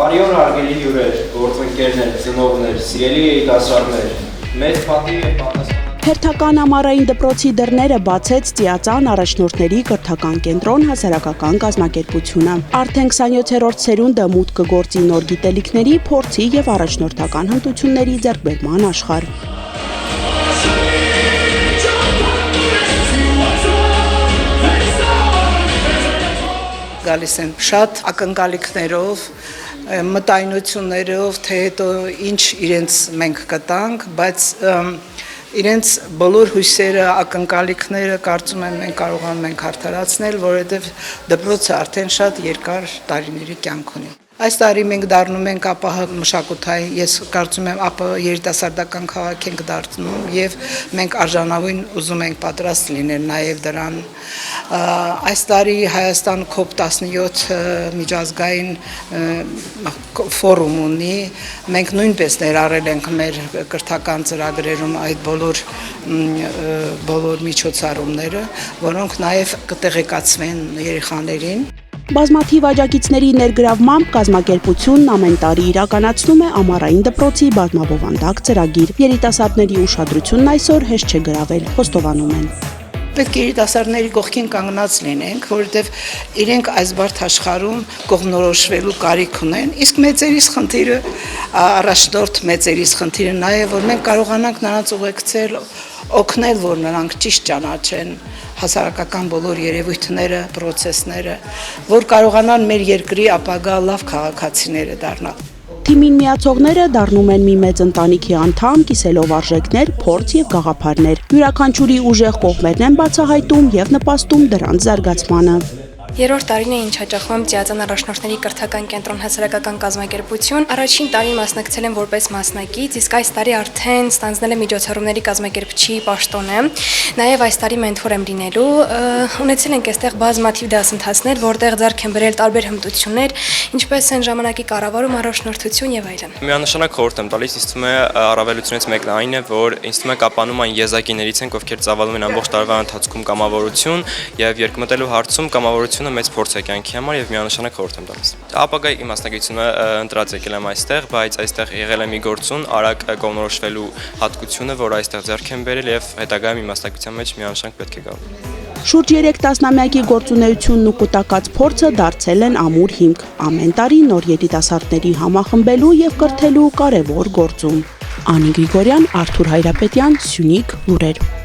Բարի օր հարգելի հյուրեր, գործընկերներ, ծնողներ, սիրելի երիտասարդներ, մեծ պատիվ է պատասխան Հերթական ամառային դպրոցի դռները բացեց Ծիածան առաջնորդների կրթական կենտրոն հասարակական կազմակերպությունը։ Արդեն 27-րդ սերունդը մուտք կգործի նոր գիտելիքների, փորձի եւ առաջնորդական հմտությունների ձեռքբերման աշխարհ։ Գալիս են շատ ակնկալիքներով, մտայնություններով, թե հետո ինչ իրենց մենք կտանք, բայց իրենց բոլոր հույսերը, ակնկալիքները կարծում եմ մենք կարողանում ենք արդարացնել, որովհետև դպրոցը արդեն շատ երկար տարիների կյանք ունի։ Այս տարի մենք դառնում ենք ԱՊՀ մշակութային, ես կարծում եմ ԱՊՀ երիտասարդական քաղաք ենք դարձնում եւ մենք արժանավուն ուզում ենք պատրաստ լինել նաեւ դրան։ Այս տարի Հայաստան COP17 միջազգային ֆորում ունի, մենք նույնպես ներառել ենք մեր կրթական ծրագրերում այդ բոլոր միջոցառումները, որոնք նաեւ կտեղեկացվեն երեխաներին։ Բազմաթիվ աջակիցների ներգրավմամբ կազմակերպությունն ամեն տարի իրականացնում է ամառային դպրոցի բազմաբովանդակ ծրագիր։ Երիտասարդների ուշադրությունն այսօր հեշտ չէ գրավել, խոստովանում են։ Պետք է երիտասարդների կողքին կանգնած լինենք, որովհետև իրենք այս բարդ աշխարհում կողմնորոշվելու կարիք ունեն, իսկ մեծերիս խնդիրը, առաջնորդ մեծերիս խնդիրը նա է, որ մենք կարողանանք նրանց ուղեկցել, օգնել, որ նրանք ճիշտ ճանաչեն հասարակական բոլոր երևույթները, պրոցեսները, որ կարողանան մեր երկրի ապագա լավ քաղաքացիները դառնալ։ Թիմին միացողները դառնում են մի մեծ ընտանիքի անդամ, կիսելով արժեքներ, փորձ եւ գաղափարներ։ Յուրաքանչյուրի ուժեղ կողմերն են բացահայտում եւ նպաստում դրանց զարգացմանը։ Երրորդ տարին է ինչ հաճախում եմ Ծիածան առաջնորդների կրթական կենտրոն հասարակական կազմակերպություն։ Առաջին տարին մասնակցել եմ որպես մասնակից, իսկ այս տարի արդեն ստանձնել եմ միջոցառումների կազմակերպչի պաշտոնը։ Նաև այս տարի մենթոր եմ լինելու։ Ունեցել ենք այստեղ բազմաթիվ դասընթացներ, որտեղ ձեռք են բերել տարբեր հմտություններ, ինչպես են ժամանակի կառավարում, առաջնորդություն եւ այլն։ Միանշանակ խորհուրդ եմ տալիս, ինձ թվում է առավելությունից մեկն այն է, որ ինձ թվում է կապանում այն եզակիներից են, ովքեր ծավալում են ամբողջ տարվա ընթացքում կամավորություն եւ երկմտելու հարցում կամավորությունը մեծ փորձ է կյանքի համար եւ միանշանակ խորհուրդ եմ տալիս։ Ապագայի մասնակցությունը ընտրած եկել եմ այստեղ, բայց այստեղ եղել է մի գործուն, արագ կողմնորոշվելու հատկությունը, որ այստեղ ձեռք են բերել եւ հետագայում իմ մասնակցության մեջ միանշանակ պետք է գա։ Շուրջ 3 տասնամյակի գործունեությունն ու կուտակած փորձը դարձել են ամուր հիմք։ Ամեն տարի նոր երիտասարդների համախմբելու եւ կրթելու կարևոր գործում։ Անի Գրիգորյան, Արթուր Հայրապետյան, Սյունիք, լուրեր։